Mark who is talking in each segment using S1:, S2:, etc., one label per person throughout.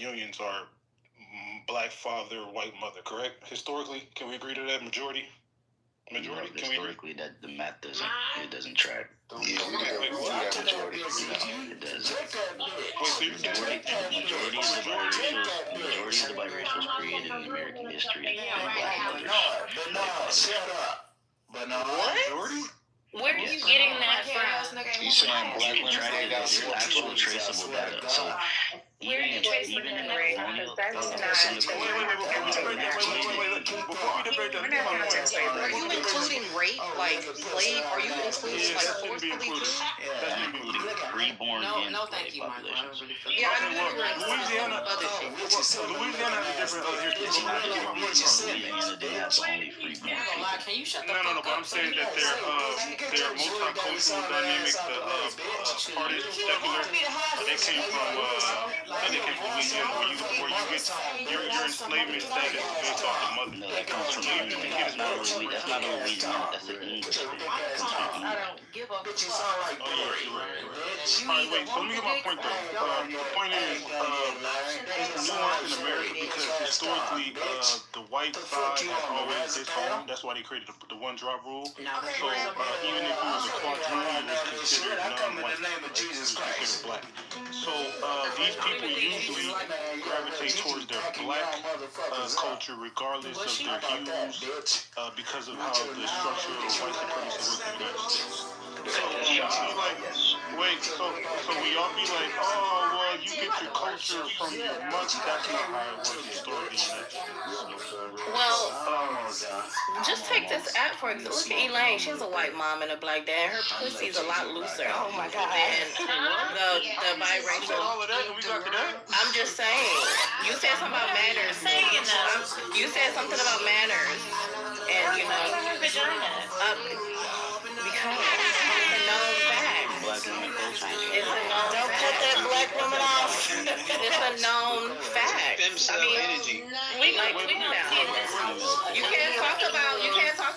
S1: unions are black father, white mother, correct? Historically, can we agree to that? Majority?
S2: Historically, that the math doesn't track. It does.
S1: Majority of
S2: the biracials created in American history.
S3: But no, what?
S4: Where are you getting that from?
S3: You saying black women ain't got
S2: actual traceable data. So
S4: where are you tracing that from?
S1: Wait. Before we debate that,
S5: are you including rape, like slave? Are you including like forcefully too?
S2: That's including preborn and
S5: no, thank you, Michael.
S1: Yeah, I know Louisiana has a different
S2: Louisiana didn't have only freeborn.
S5: Can you shut the
S1: No, but I'm saying that their multicultural dynamic, the party secular, they came from Louisiana, where you get your enslavement status based off the mother.
S2: No, that comes from England. That's not a Louisiana. That's an English thing.
S5: I don't give a fuck.
S1: Oh, yeah, you're right. Alright, wait, so let me get my point though. The point is, there's nuance in America because historically, the white side has always disowned. That's why they created the one-drop rule. So, even if it was a quadroon, it was considered non-white. It was considered black. So, these people usually gravitate towards their black culture regardless of their hues because of how the structure of white supremacy works in the United States. So we all be like, oh, well, you get your culture from your mother. That's not how it works historically.
S4: Well, just take this app for example. Look at Elaine. She has a white mom and a black dad. Her pussy's a lot looser.
S5: Oh my God.
S4: And the biracial. I'm just saying. You said something about manners. You said something about manners. And, you know. Because it's a known fact.
S5: Don't cut that black woman off.
S4: It's a known fact. I mean, we know now. You can't talk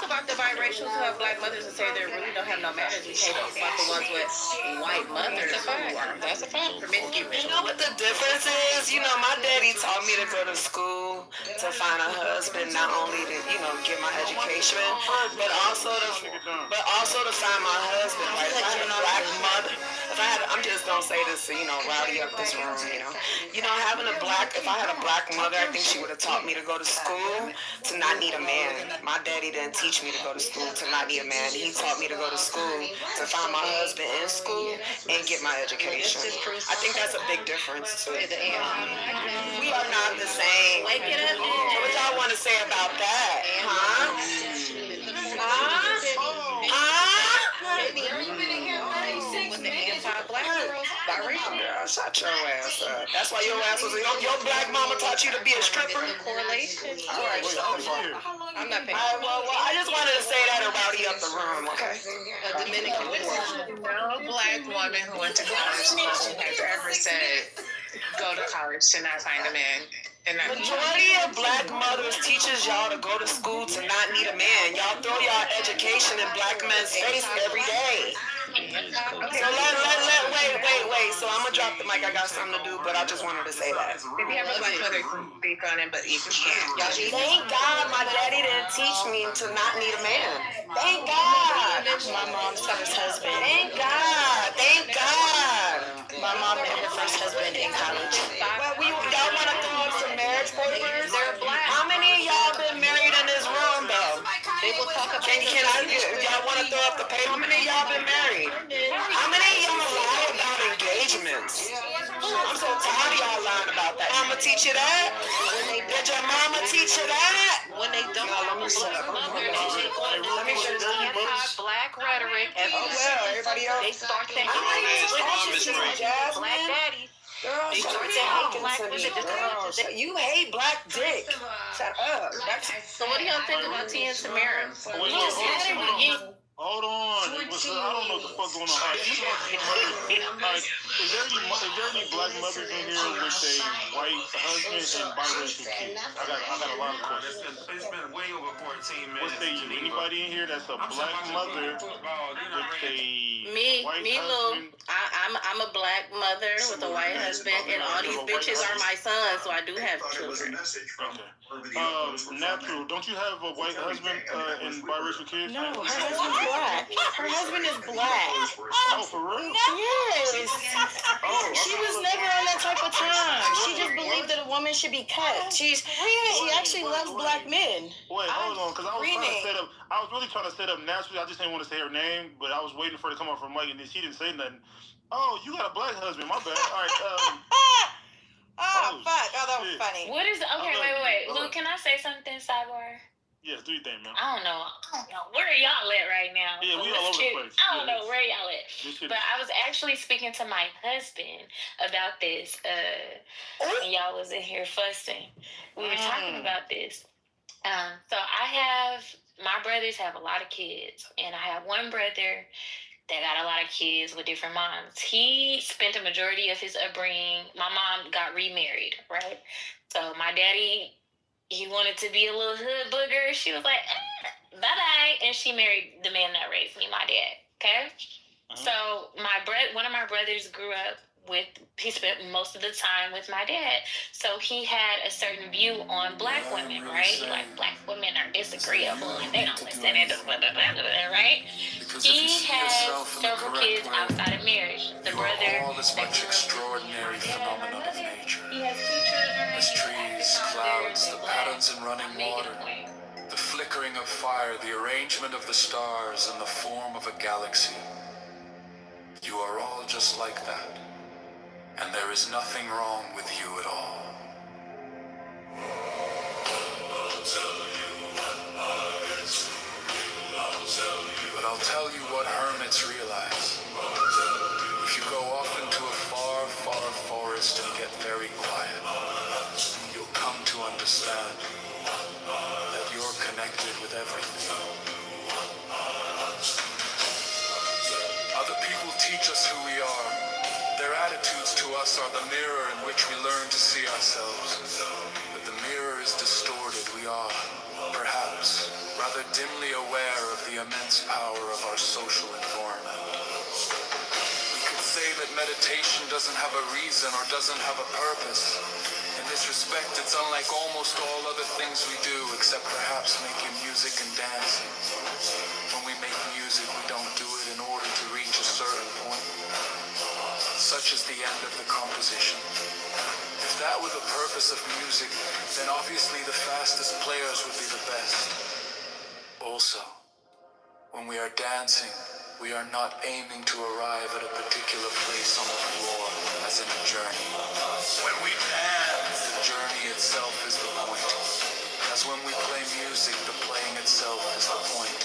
S4: about the biracials who have black mothers and say they really don't have no manners. You can't talk about the ones with white mothers. That's a fact.
S5: You know what the difference is? You know, my daddy taught me to go to school to find a husband, not only to, you know, get my education, but also to find my husband. Like, if I had a black mother, I'm just gonna say this to, you know, rowdy up this room, you know. You know, if I had a black mother, I think she would have taught me to go to school to not need a man. My daddy didn't teach me to go to school to not need a man. He taught me to go to school to find my husband in school and get my education. I think that's a big difference too. We are not the same. Wake it up. What y'all want to say about that? Shut your ass up. That's why your ass was your black mama taught you to be a stripper.
S4: Correlation.
S5: All right, shut the fuck up.
S4: I'm not paying.
S5: Well, I just wanted to say that to rowdy up the room, okay?
S4: A Dominican.
S6: No black woman who went to college has ever said, go to college to not find a man.
S5: Majority of black mothers teaches y'all to go to school to not need a man. Y'all throw y'all education in black men's face every day. So wait. So I'm gonna drop the mic. I got something to do, but I just wanted to say that.
S6: If you have a black mother, speak on it, but you can't.
S5: Thank God my daddy didn't teach me to not need a man. Thank God.
S4: My mom's first husband.
S5: Thank God. My mom met her first husband in college. Well, y'all want to throw up some marriage papers?
S4: They're black.
S5: How many of y'all been married in this room, though?
S4: They will talk about
S5: y'all want to throw up the paper? How many of y'all been married? How many of y'all lie about engagements? I'm so tired of y'all lying about that. Mama teach you that? Did your mama teach you that?
S4: When they don't
S5: let me shut up.
S4: Let me shut up. Black rhetoric.
S5: Everybody else.
S4: They start to hate black daddies.
S5: Girl,
S4: they start to hate black women.
S5: You hate black dick. Shut up.
S4: So what do y'all think about Tia and Tamara?
S1: Hold on. I don't know what the fuck going on. Is there any black mothers in here with a white white husband and biracial kids? I got a lot of questions.
S7: It's been way over 14 minutes.
S1: What say you? Anybody in here that's a black mother with a
S4: Me,
S1: white
S4: Lou.
S1: husband?
S4: I'm a black mother with a white husband, and all these bitches are my sons, so I do have children.
S1: Okay. Natural, don't you have a white husband and biracial kids?
S5: No, her husband's black. Her husband is black.
S1: Oh, for real?
S5: Yes.
S1: Oh,
S5: She was never on that type of time. She just believed that a woman should be cut. She actually loves black men.
S1: Wait, hold on, because I was trying to set up. I was really trying to set up naturally. I just didn't want to say her name, but I was waiting for her to come off her mic, and then she didn't say nothing. Oh, you got a black husband. My bad. All right.
S8: Oh, fuck. Oh, that was funny.
S6: What is... Okay, wait. Luke, can I say something, Sidebar?
S1: Yes, do your thing, man.
S6: I don't know. Where are y'all at right now?
S1: Yeah, we all over the place.
S6: I don't know where y'all at. But I was actually speaking to my husband about this when y'all was in here fussing. We were talking about this. So my brothers have a lot of kids, and I have one brother that got a lot of kids with different moms. He spent a majority of his upbringing. My mom got remarried, right? So my daddy, he wanted to be a little hood booger. She was like, bye-bye. And she married the man that raised me, my dad, okay? So one of my brothers grew up he spent most of the time with my dad. So he had a certain view on black women, right? Like, black women are disagreeable and they don't listen and right? He has several kids outside of marriage. The brother...
S9: all this much extraordinary phenomenon of nature.
S6: He has 2 children.
S9: As trees, clouds, the patterns in running water, the flickering of fire, the arrangement of the stars, and the form of a galaxy. You are all just like that. And there is nothing wrong with you at all. But I'll tell you what hermits realize. If you go off into a far, far forest and get very quiet, you'll come to understand that you're connected with everything. Other people teach us who we are. Their attitudes to us are the mirror in which we learn to see ourselves. But the mirror is distorted. We are, perhaps, rather dimly aware of the immense power of our social environment. We could say that meditation doesn't have a reason or doesn't have a purpose. In this respect, it's unlike almost all other things we do, except perhaps making music and dancing. When we make music, we don't do it in order to reach a certain point. Such is the end of the composition. If that were the purpose of music, then obviously the fastest players would be the best. Also, when we are dancing, we are not aiming to arrive at a particular place on the floor, as in a journey. When we dance, the journey itself is the point. As when we play music, the playing itself is the point.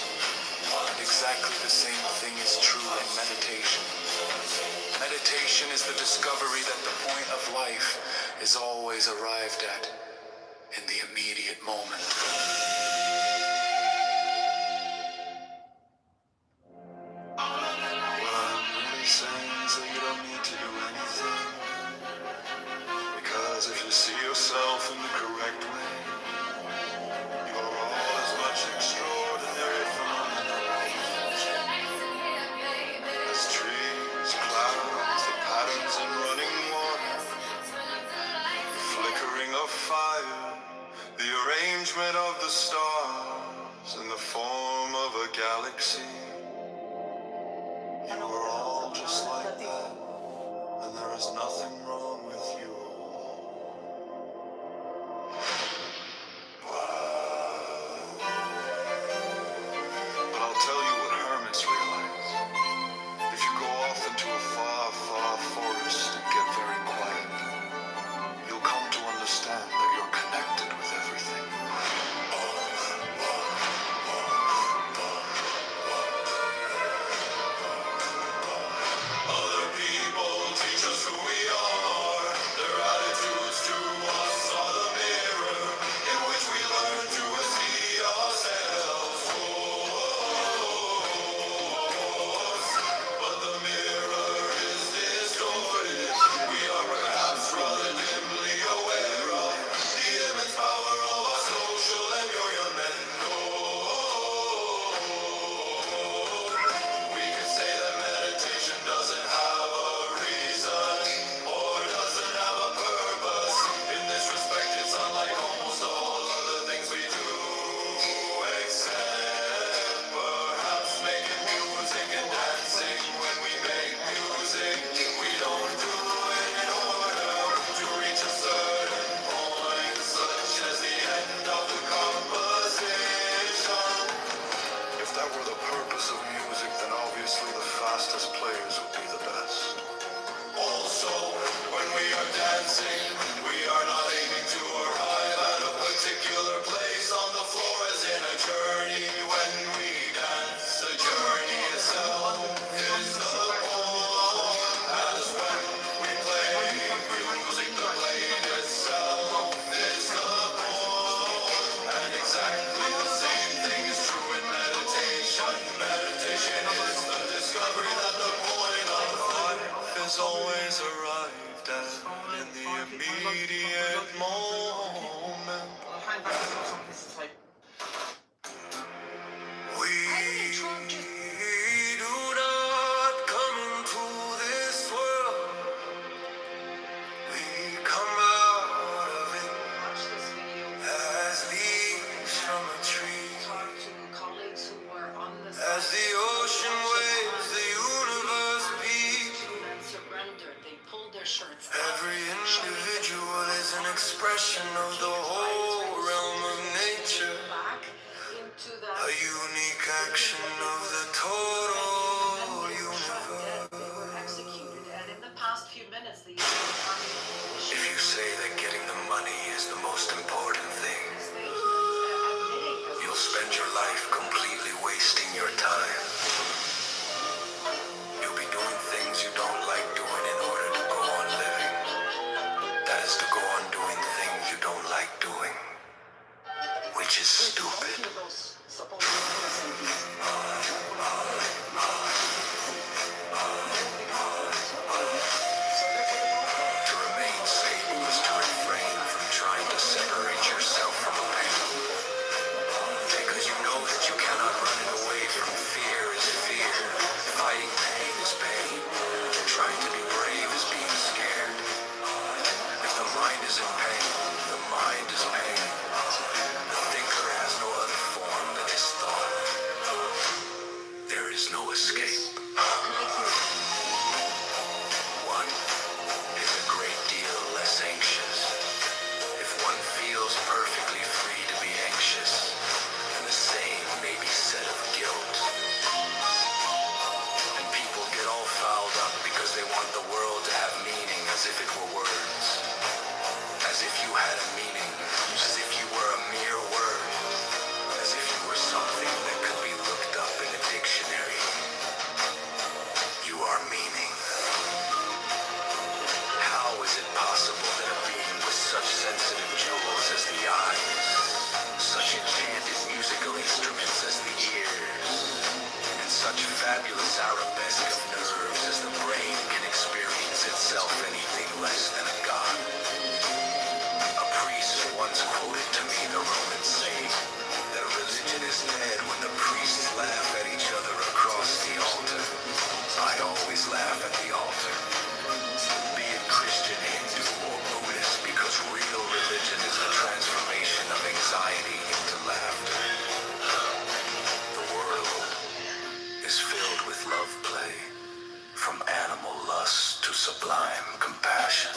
S9: And exactly the same thing is true in meditation. Meditation is the discovery that the point of life is always arrived at in the immediate moment. What I'm really saying is that you don't need to do anything, because if you see yourself in the correct way, you're all as much extraordinary phenomenon as trees, clouds, the patterns in running water, the flickering of fire, the arrangement of the stars in the form of a galaxy. You are all just like that, and there is nothing wrong with you. But I'll tell you what hermits realize. If you go off into a far, far forest and get very quiet, you'll come to understand that you're connected with everything. Other people teach us who we are. Their that moment. We do not come into this world. We come out of it as leaves from a tree. As the ocean waves, the universe beats. Every individual is an expression of the whole realm of nature. A unique action of the total universe. If you say that getting the money is the most important thing, you'll spend your life completely wasting your time. You'll be doing things you don't like doing in order to go on living. That is to go on doing things you don't like doing, which is stupid. To remain stable is to refrain from trying to separate yourself from pain. Because you know that you cannot run it away from fear is fear. Fighting pain is pain. Trying to be brave is being scared. If the mind is in pain, the mind is pain. The thinker has no other form than his thought. There is no escape. One is a great deal less anxious. If one feels perfectly free to be anxious, then the same may be said of guilt. And people get all fouled up because they want the world to have meaning as if it were words. As if you had a meaning, as if you were a mere word, as if you were something that could be looked up in a dictionary. You are meaning. How is it possible that a being with such sensitive jewels as the eyes, such enchanted musical instruments as the ears, and such fabulous arabesque of nerves as the brain can experience itself anything less than a god? A priest once quoted to me the Roman saying that religion is dead when the priests laugh at each other across the altar. I always laugh at the altar. Be it Christian, Hindu, or Buddhist, because real religion is the transformation of anxiety into laughter. The world is filled with love play, from animal lust to sublime compassion.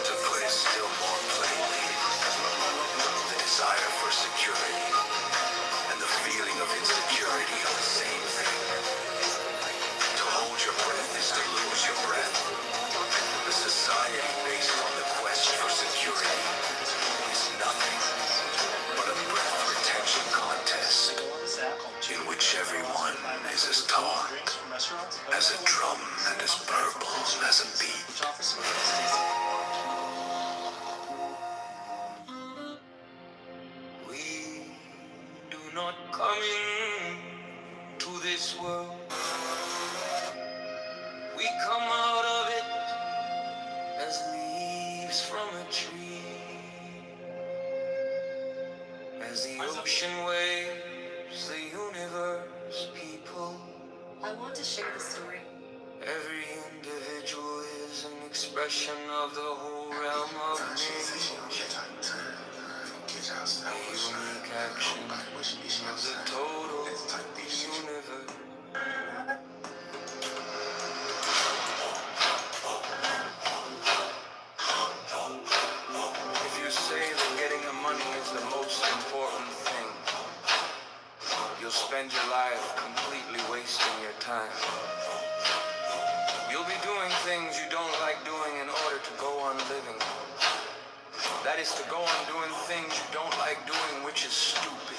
S9: To put it still more plainly, the desire for security and the feeling of insecurity are the same thing. To hold your breath is to lose your breath. The society based on the quest for security is nothing but a breath retention contest in which everyone is as taut as a drum and as purple as a beat. We do not come into this world. We come out of it as leaves from a tree. As the ocean waves, the universe people.
S10: I want to share the story.
S9: Every individual is an expression of the whole realm of nature. A unique action of the total universe. If you say that getting the money is the most important thing, you'll spend your life completely wasting your time. You'll be doing things you don't like doing in order to go on living. That is to go on doing things you don't like doing, which is stupid.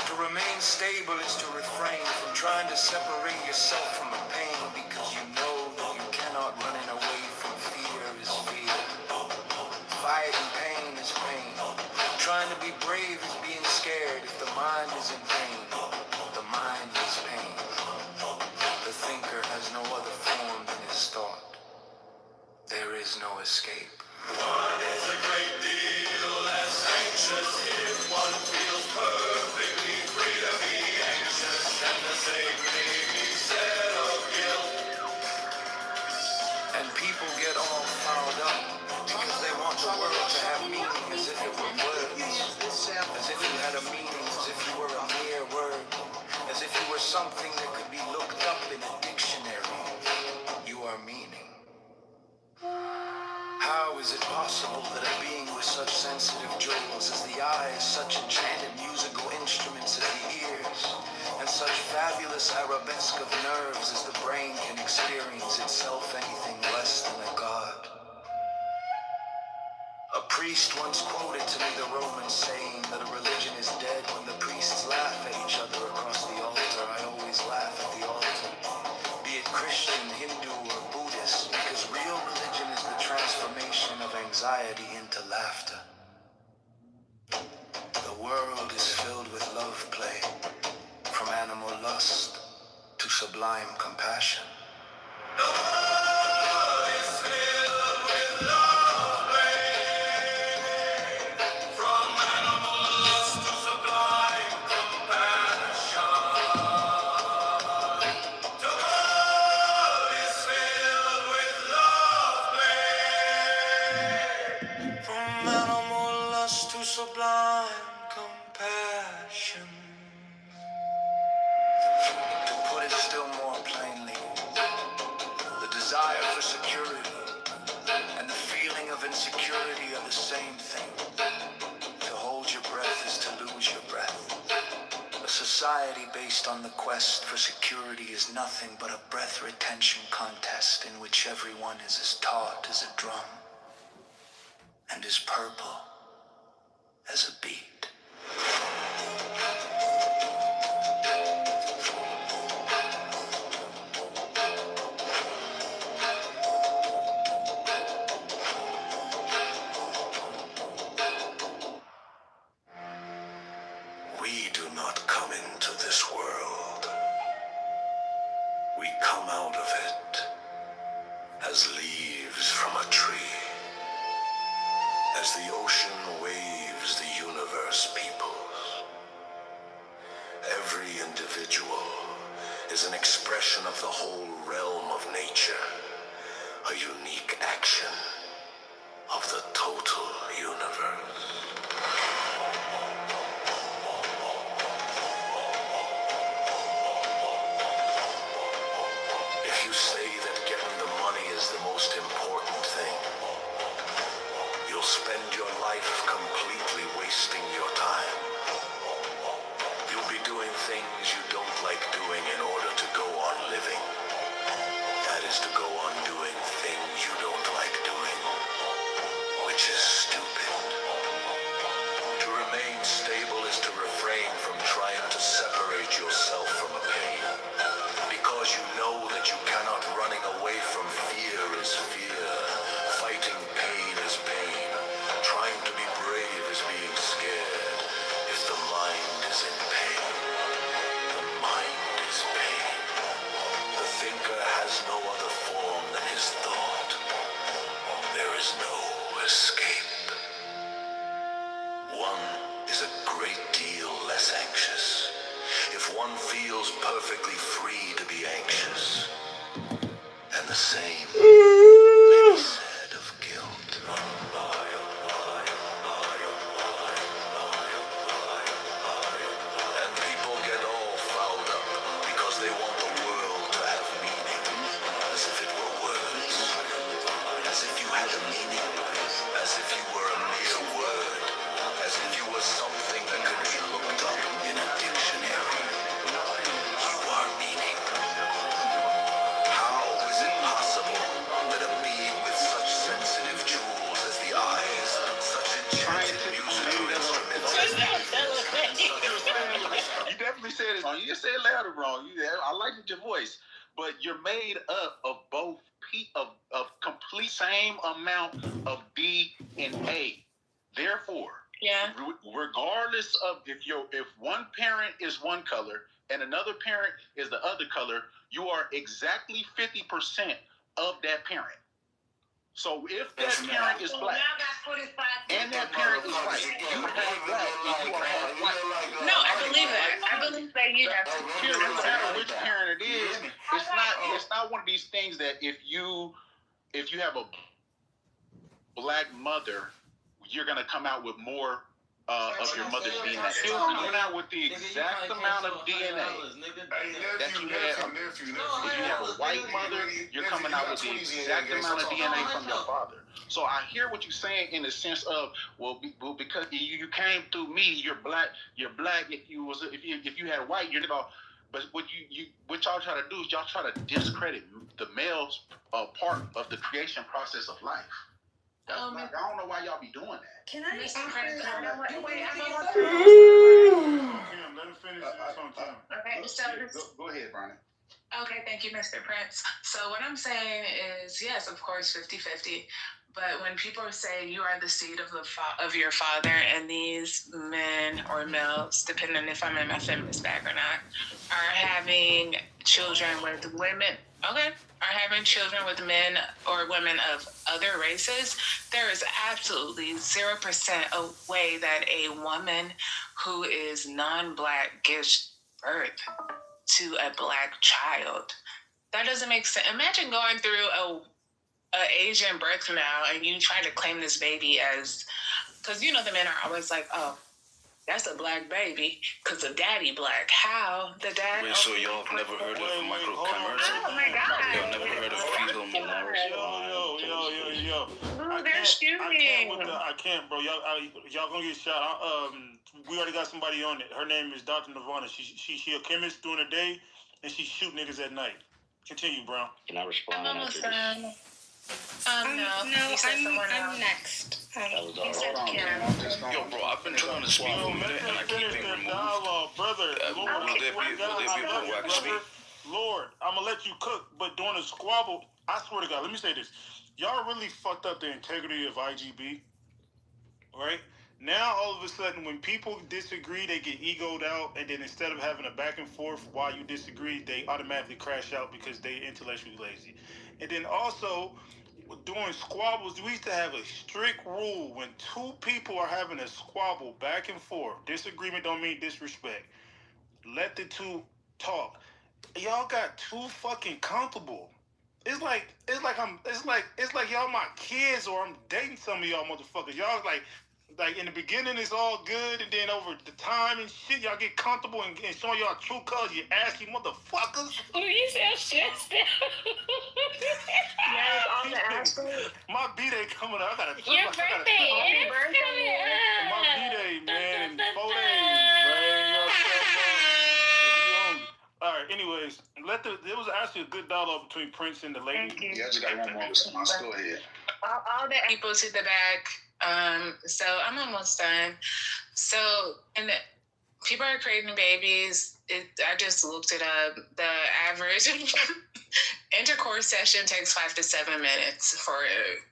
S9: To remain stable is to refrain from trying to separate yourself from the pain because you know that you cannot run it away from fear is fear. Fighting pain is pain. Trying to be brave is being mind is in pain. The mind is pain. The thinker has no other form than his thought. There is no escape. One is a great deal less anxious if one feels perfectly free to be anxious, and the same may be said of guilt. And people get all fouled up because they want the world to have meaning as if it were words, as if you had a meaning, as if you were a mere word, as if you were something that could be looked up in a dictionary. You are meaning. How is it possible that a being with such sensitive jewels as the eyes, such enchanted musical instruments as the ears, and such fabulous arabesque of nerves as the brain can experience itself anything less than a god? A priest once quoted to me the Roman saying that a religion is dead when the priests laugh at each other across the altar. I always laugh at the altar, be it Christian, Hindu, or Buddhist, because real religion is the transformation of anxiety into laughter. The world is filled with love play, from animal lust to sublime compassion. The world is filled with love play, from animal lust to sublime compassion. The world is filled with love play, from animal lust to sublime compassion. To put it still more plainly, the desire for security and the feeling of insecurity are the same thing. To hold your breath is to lose your breath. A society based on the quest for security is nothing but a breath retention contest in which everyone is as taut as a drum and as purple as a beat. We do not come into this world. We come out of it as leaves from a tree. As the ocean waves, the universe peoples. Every individual is an expression of the whole realm of nature, a unique action of the total universe. If you say that getting the money is the most important thing, you'll spend your life completely wasting your time. You'll be doing things you don't like doing in order to go on living. That is to go on doing things you don't like doing, which is stupid. To remain stable is to refrain from trying to separate yourself from a pain, because you know that you cannot. Running away from fear is fear. Fighting pain is pain. Trying to be brave is being scared. If the mind is in pain, the mind is pain. The thinker has no other form than his thought. There is no escape. One is a great deal less anxious if one feels perfectly free to be anxious. And the same may be said of guilt. And people get all fouled up because they want the world to have meaning, as if it were words, as if you had a meaning, as if you were a mere word, as if you were something that could be looked up in a dictionary. You are meaning. How is it possible that a being with such sensitive jewels as the eyes, such enchanted musical instruments as the
S1: You definitely said it wrong. You just said it louder wrong. I liked your voice, but you're made up of both of complete same amount of D and A. Therefore,
S5: Yeah.
S11: Regardless of if one parent is one color and another parent is the other color, you are exactly 50% of that parent. So if that parent is black and that parent is white, you are black and you are half white.
S5: No, I believe that. I believe that you have to.
S11: No matter which parent it is, it's not one of these things that if you have a black mother, you're gonna come out with more of your mother's DNA. You're coming out with the exact amount of DNA that you have. If you have a white mother, you're coming out with the exact amount of DNA from your father. So I hear what you're saying in the sense of, well, because you came through me, you're black. You're black. If you had white, you're not. But what y'all try to do is y'all try to discredit the male's part of the creation process of life. I don't know why y'all be doing that.
S10: Can I just
S1: Let him finish this on time.
S10: Okay, so
S11: Go ahead, Brian.
S12: Okay, thank you, Mr. Prince. So what I'm saying is, yes, of course, 50-50. But when people say you are the seed of your father, and these men or males, depending if I'm in my feminist bag or not, are having children with women, are having children with men or women of other races, there is absolutely 0% a way that a woman who is non-black gives birth to a black child. That doesn't make sense. Imagine going through a Asian birth canal and you try to claim this baby as, because the men are always like, oh, that's a black baby because the daddy black. How? The dad?
S2: Wait, so y'all have never heard of microcommerce?
S12: Oh my God.
S2: Y'all never heard of fetal malnourish?
S1: Yo. I can't, bro. Y'all gonna get shot. We already got somebody on it. Her name is Dr. Nirvana. She a chemist during the day, and she shoot niggas at night. Continue, bro.
S2: Can I respond
S5: I'm
S2: after
S5: almost
S2: this?
S5: done.
S10: No, I'm next.
S2: Yo, bro, I've been trying to speak for a minute and I keep being removed.
S1: Brother.
S2: Will there be people who actually...
S1: Lord, I'm gonna let you cook, but during the squabble, I swear to God, let me say this. Y'all really fucked up the integrity of IGB, right? Now, all of a sudden, when people disagree, they get egoed out, and then instead of having a back and forth while you disagree, they automatically crash out because they intellectually lazy. And then also, during squabbles, we used to have a strict rule when two people are having a squabble back and forth. Disagreement don't mean disrespect. Let the two talk. Y'all got too fucking comfortable. It's like y'all my kids or I'm dating some of y'all motherfuckers. Y'all like in the beginning it's all good, and then over the time and shit, y'all get comfortable and showing y'all true colors. You asky motherfuckers.
S6: Who you sound stressed out?
S5: Yes, on the asking.
S1: My B-Day coming up. I gotta.
S6: Your birthday is coming up.
S1: My B-Day, man, in 4 days, man. All right. Anyways, there was actually a good dialogue between Prince and the lady.
S5: Thank you.
S11: Yeah, I just got one more response. Go ahead.
S12: All the people to the back. So I'm almost done. So, and people are creating babies. I just looked it up. The average intercourse session takes 5 to 7 minutes for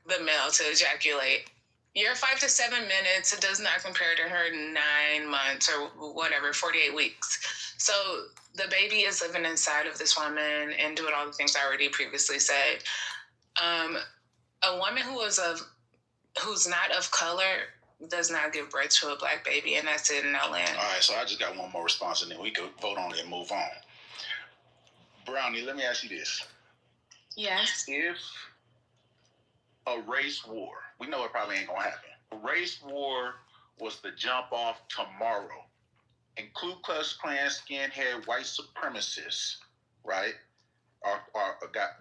S12: the male to ejaculate. Your 5 to 7 minutes does not compare to her 9 months or whatever, 48 weeks. So the baby is living inside of this woman and doing all the things I already previously said. A woman who's not of color does not give birth to a black baby, and that's it in our land.
S11: All right, so I just got one more response, and then we could vote on it and move on. Brownie, let me ask you this.
S12: Yes.
S11: If a race war, we know it probably ain't going to happen. A race war was to jump off tomorrow, and Ku Klux Klan skinhead white supremacists, right, are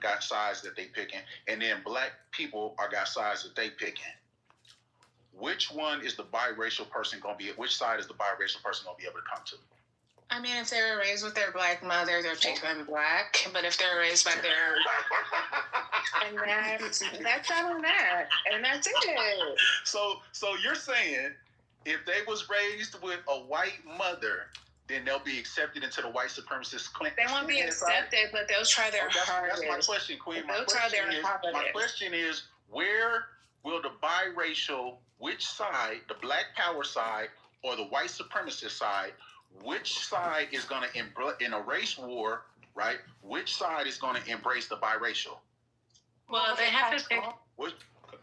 S11: got sides that they picking, and then black people got sides that they picking. Which one is the biracial person going to be? Which side is the biracial person going to be able to come to?
S12: I mean, if they were raised with their black mother, they're picking black. But if they're raised by their... and that's not on that. And that's it.
S11: So you're saying if they was raised with a white mother, then they'll be accepted into the white supremacist Klan?
S12: They won't be accepted, but they'll try their hardest.
S11: That's my question, Queen.
S12: They'll try their hardest.
S11: My question is, where will the biracial, which side, the black power side or the white supremacist side, which side is going to, in a race war, right? Which side is going to embrace the biracial?
S12: Well, they have to pick.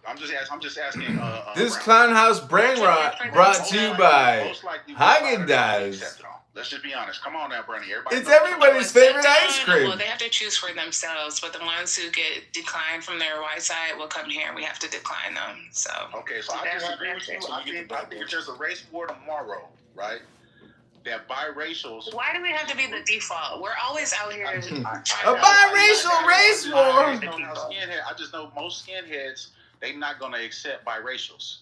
S11: I'm just asking.
S13: This Clown House Brain Rot brought to you by Haagen-Dazs.
S11: Let's just be honest. Come on now, Bernie. Everybody.
S13: It's everybody's favorite ice cream.
S12: Well, they have to choose for themselves, but the ones who get declined from their white side will come here and we have to decline them. So.
S11: Okay, so I disagree with you. I think if there's a race war tomorrow, right? That biracials.
S12: Why do we have to be the default? We're always out here.
S13: A biracial race war.
S11: I just know most skinheads, they're not going to accept biracials.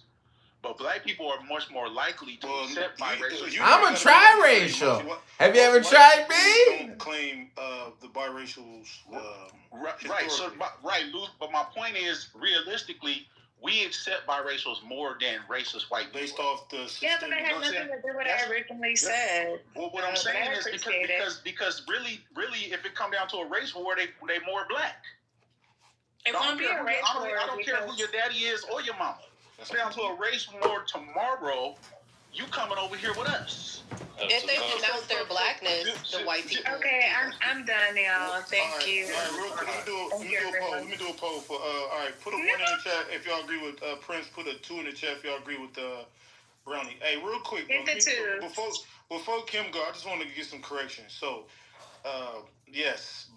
S11: But black people are much more likely to accept biracials.
S13: I'm a triracial. Have you ever tried me?
S1: Don't claim the biracials.
S11: Right. So, but my point is, realistically, we accept biracials more than racist white people.
S1: Based off the system.
S12: Yeah, but that has nothing to do with what I originally said.
S11: Well, what I'm saying is because really, if it come down to a race war, they more black.
S12: It won't be a race war.
S11: I don't care who your daddy is or your mama. It's down to a race war tomorrow. You coming over here with us?
S4: If they denounce their blackness, the white people.
S12: Okay, I'm done, y'all. Thank you.
S1: All right, real quick, let me do a poll for. All right, put a 1 in the chat if y'all agree with Prince. Put a 2 in the chat if y'all agree with Brownie. Hey, real quick, before Kim go, I just want to get some corrections. So, yes,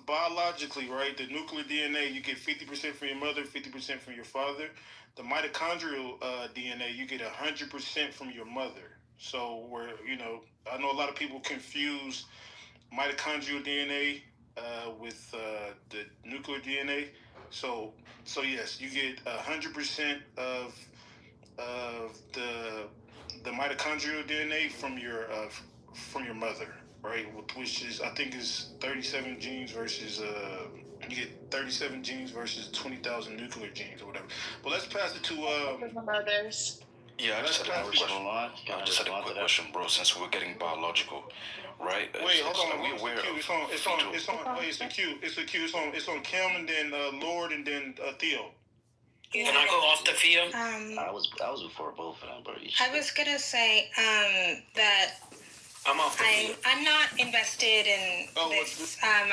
S1: biologically, right, the nuclear DNA, you get 50% from your mother, 50% from your father. The mitochondrial DNA, you get 100% from your mother. So I know a lot of people confuse mitochondrial DNA with the nuclear DNA. So yes, you get 100% of the mitochondrial DNA from your mother, right? Which is, I think, is 37 genes versus you get 37 genes versus 20,000 nuclear genes or whatever. But let's pass it to
S12: mothers.
S2: Yeah, I just had a quick question, bro. Since we're getting biological, right?
S1: Wait, hold on.
S2: Are we aware of
S1: it's a Q. It's on Kim and then Lord and then Theo.
S5: Can I go off the field?
S2: I was before both of them, bro.
S10: I was gonna say that I'm not invested in this. I'm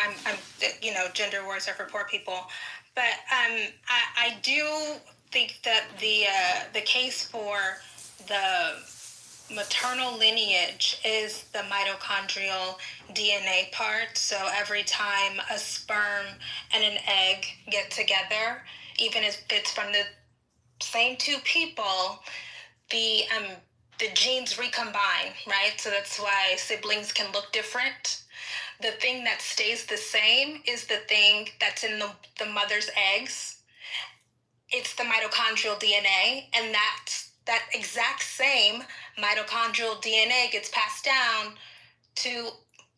S10: gender wars are for poor people, but I do think that the case for the maternal lineage is the mitochondrial DNA part. So every time a sperm and an egg get together, even if it's from the same two people, the genes recombine, right? So that's why siblings can look different. The thing that stays the same is the thing that's in the mother's eggs. It's the mitochondrial DNA, and that exact same mitochondrial DNA gets passed down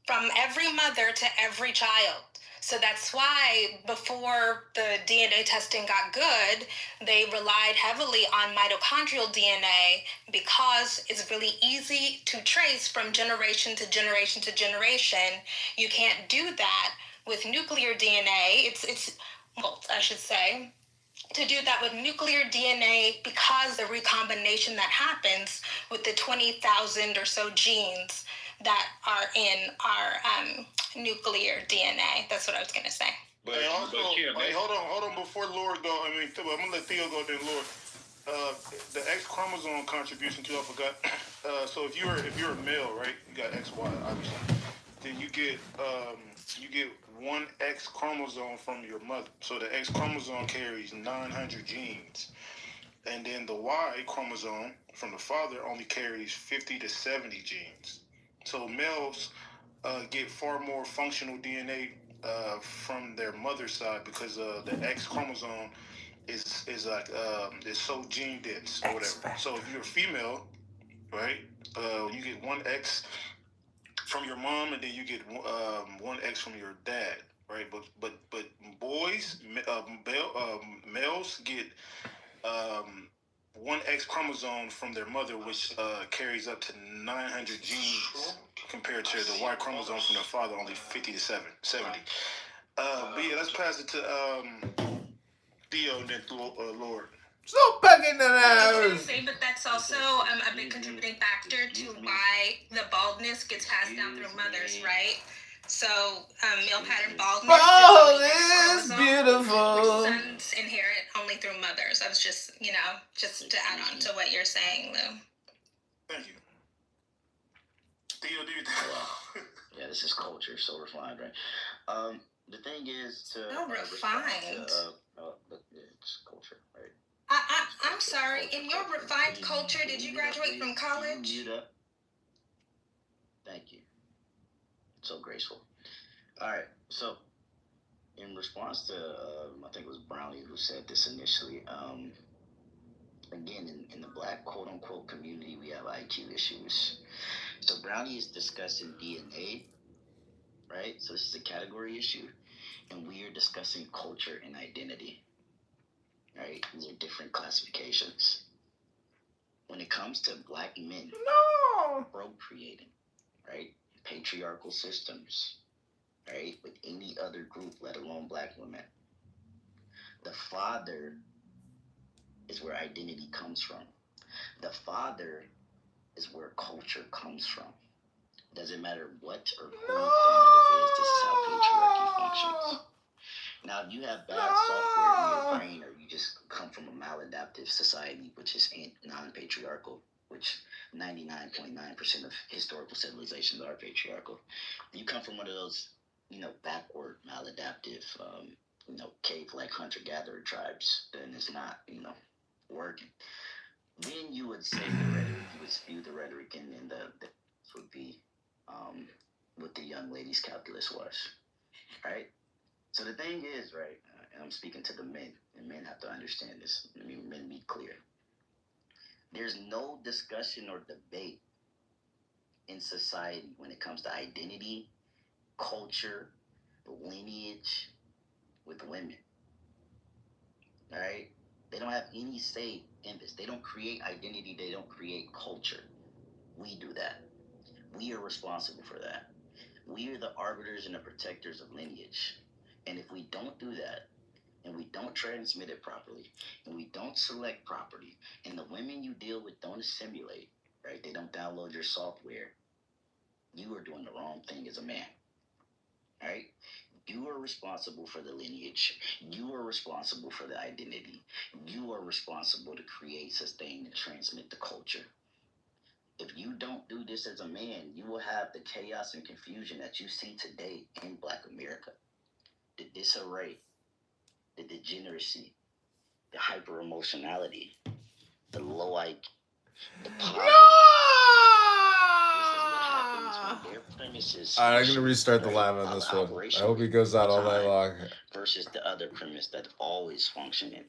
S10: from every mother to every child. So that's why before the DNA testing got good, they relied heavily on mitochondrial DNA because it's really easy to trace from generation to generation to generation. You can't do that with nuclear DNA. I should say, to do that with nuclear DNA, because the recombination that happens with the 20,000 or so genes that are in our nuclear DNA. That's what I was going to say.
S1: But hold on. Before Lord go, I'm going to let Theo go, then Lord. The X chromosome contribution too, I forgot. So if you're a male, right, you got XY, obviously. Then you get one X chromosome from your mother. So the X chromosome carries 900 genes. And then the Y chromosome from the father only carries 50 to 70 genes. So males get far more functional DNA from their mother's side because the X chromosome is so gene dense or whatever. So if you're a female, right, you get one X from your mom, and then you get one X from your dad, right? But boys, males get one X chromosome from their mother, which carries up to 900 genes compared to the Y chromosome from their father, only 50 to 70. But yeah, let's pass it to Theo and then Lord.
S13: So back in the house.
S10: But that's also a big contributing factor to why the baldness gets passed down through mothers, right? So, male pattern baldness
S13: is beautiful.
S10: Sons inherit only through mothers. I was just to add on to what you're saying, Lou.
S1: Thank you. Theo, do you think?
S2: Yeah, this is culture, so refined, right? The thing is to
S10: refined.
S2: It's culture, right?
S10: I'm sorry. In your refined culture, did you graduate from college?
S2: Thank you. So graceful. All right. So, in response to, I think it was Brownie who said this initially. Again, in the black quote unquote community, we have IQ issues. So Brownie is discussing DNA, right? So this is a category issue, and we are discussing culture and identity. Right? These are different classifications. When it comes to black men procreating, right? Patriarchal systems, right? With any other group, let alone black women. The father is where identity comes from. The father is where culture comes from. Doesn't matter what or who the mother is, this is how patriarchy functions. Now, if you have bad software in your brain, or you just come from a maladaptive society, which is non-patriarchal, which 99.9% of historical civilizations are patriarchal. You come from one of those, backward, maladaptive, cave-like hunter-gatherer tribes, then it's not, working. Then you would say the rhetoric, you would spew the rhetoric, and then the would be what the young lady's calculus was, right? So the thing is, right, and I'm speaking to the men, and men have to understand this. Let me be clear. There's no discussion or debate in society when it comes to identity, culture, lineage with women. All right? They don't have any say in this. They don't create identity. They don't create culture. We do that. We are responsible for that. We are the arbiters and the protectors of lineage. And if we don't do that, and we don't transmit it properly, and we don't select properly, and the women you deal with don't assimilate, right? They don't download your software. You are doing the wrong thing as a man, right? You are responsible for the lineage. You are responsible for the identity. You are responsible to create, sustain, and transmit the culture. If you don't do this as a man, you will have the chaos and confusion that you see today in Black America. The disarray, the degeneracy, the hyper-emotionality, the low IQ, the poverty. This is what happens when their premises.
S13: Alright, I'm gonna restart the live on this one. I hope he goes out all night long.
S2: Versus the other premise that always functioned in